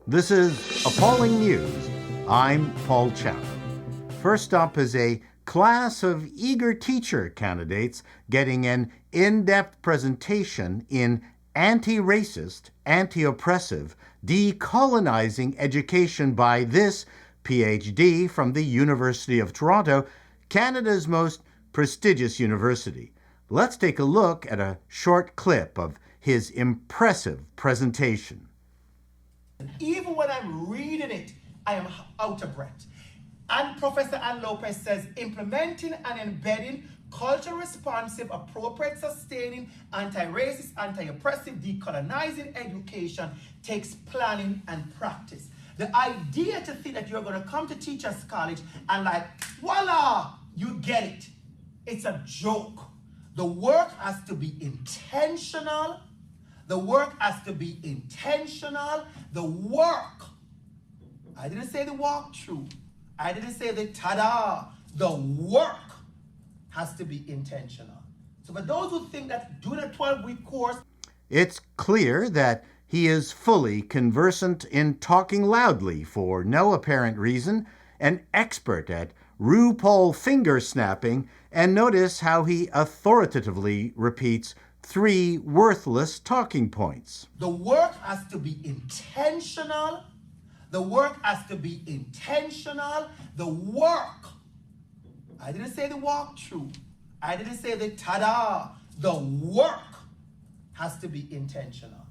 This is aPauling News. I'm Paul Chappell. First up is a class of eager teacher candidates getting an in-depth presentation in anti-racist, anti-oppressive, decolonizing education by this PhD from the University of Toronto, Canada's most prestigious university. Let's take a look at a short clip of his impressive presentation. Even when I'm reading it, I am out of breath. And Professor Ann Lopez says, implementing and embedding culture responsive, appropriate, sustaining, anti-racist, anti-oppressive, decolonizing education takes planning and practice. The idea to think that you're going to come to Teachers College and like, voila, you get it. It's a joke. The work has to be intentional. The work has to be intentional. The work, I didn't say the walkthrough. I didn't say the ta-da. The work has to be intentional. So for those who think that doing a 12-week course... It's clear that he is fully conversant in talking loudly for no apparent reason, an expert at RuPaul finger snapping, and notice how he authoritatively repeats 3 worthless talking points. The work has to be intentional. The work has to be intentional. The work, I didn't say the walkthrough. I didn't say the ta-da. The work has to be intentional.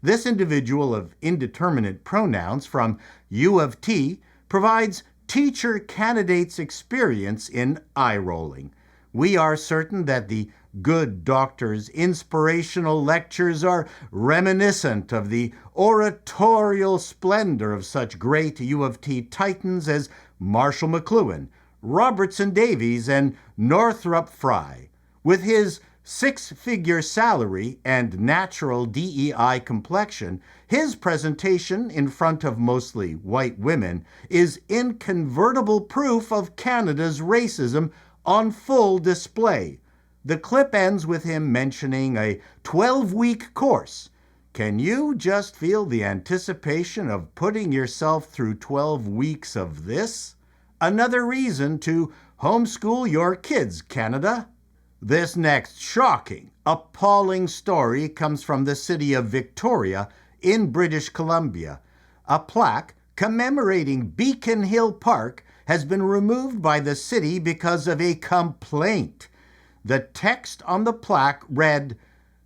This individual of indeterminate pronouns from U of T provides teacher candidates experience in eye-rolling. We are certain that the good doctor's inspirational lectures are reminiscent of the oratorial splendor of such great U of T titans as Marshall McLuhan, Robertson Davies, and Northrop Frye. With his 6-figure salary and natural DEI complexion, his presentation in front of mostly white women is inconvertible proof of Canada's racism on full display. The clip ends with him mentioning a 12-week course. Can you just feel the anticipation of putting yourself through 12 weeks of this? Another reason to homeschool your kids, Canada. This next shocking, appalling story comes from the city of Victoria in British Columbia. A plaque commemorating Beacon Hill Park has been removed by the city because of a complaint. The text on the plaque read,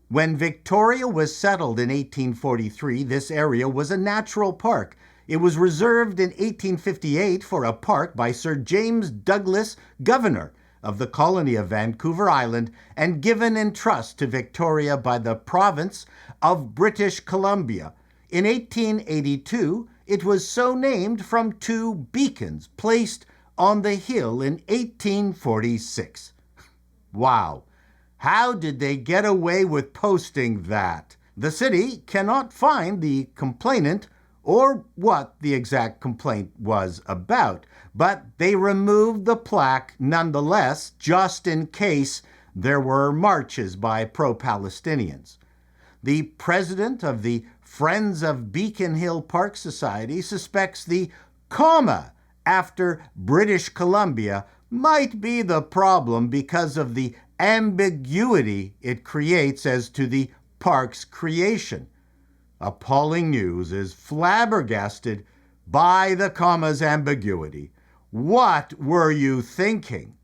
"When Victoria was settled in 1843, this area was a natural park. It was reserved in 1858 for a park by Sir James Douglas, Governor of the colony of Vancouver Island, and given in trust to Victoria by the province of British Columbia. In 1882, it was so named from 2 beacons placed on the hill in 1846. Wow. How did they get away with posting that? The city cannot find the complainant or what the exact complaint was about, but they removed the plaque nonetheless, just in case there were marches by pro-Palestinians. The president of the Friends of Beacon Hill Park Society suspects the comma after British Columbia might be the problem because of the ambiguity it creates as to the park's creation. aPauling News is flabbergasted by the comma's ambiguity. What were you thinking?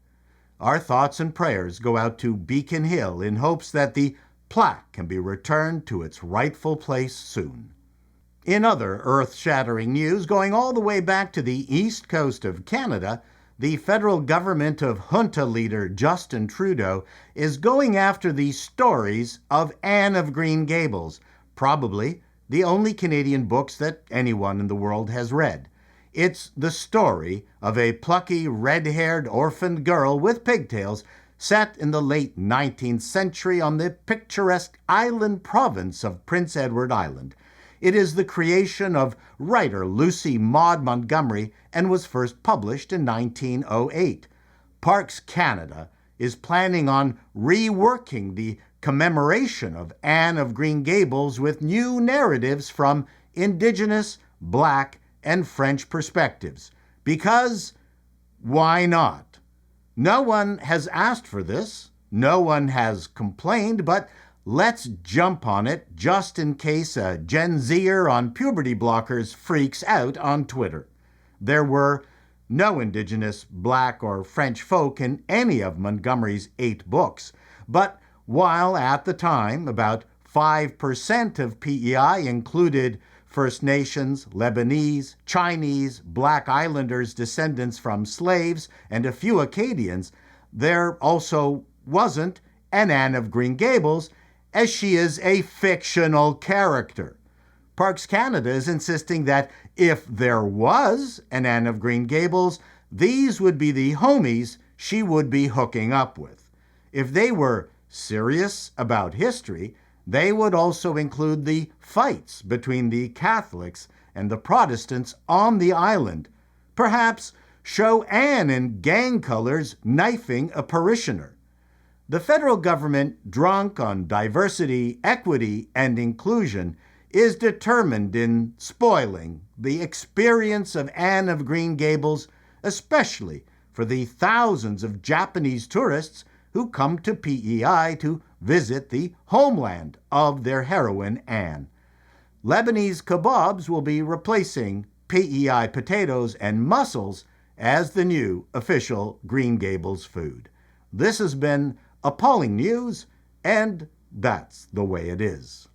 Our thoughts and prayers go out to Beacon Hill in hopes that the plaque can be returned to its rightful place soon. In other earth-shattering news, going all the way back to the east coast of Canada, the federal government of junta leader Justin Trudeau is going after the stories of Anne of Green Gables, probably the only Canadian books that anyone in the world has read. It's the story of a plucky, red-haired orphaned girl with pigtails set in the late 19th century on the picturesque island province of Prince Edward Island. It is the creation of writer Lucy Maud Montgomery and was first published in 1908. Parks Canada is planning on reworking the commemoration of Anne of Green Gables with new narratives from Indigenous, Black, and French perspectives. Because why not? No one has asked for this, no one has complained, but let's jump on it just in case a Gen Zer on puberty blockers freaks out on Twitter. There were no Indigenous, Black, or French folk in any of Montgomery's 8 books, but while at the time about 5% of PEI included First Nations, Lebanese, Chinese, Black Islanders, descendants from slaves, and a few Acadians, there also wasn't an Anne of Green Gables, as she is a fictional character. Parks Canada is insisting that if there was an Anne of Green Gables, these would be the homies she would be hooking up with. If they were serious about history, they would also include the fights between the Catholics and the Protestants on the island. Perhaps show Anne in gang colors knifing a parishioner. The federal government, drunk on diversity, equity, and inclusion, is determined in spoiling the experience of Anne of Green Gables, especially for the thousands of Japanese tourists who come to PEI to visit the homeland of their heroine, Anne. Lebanese kebabs will be replacing PEI potatoes and mussels as the new official Green Gables food. This has been aPauling News, and that's the way it is.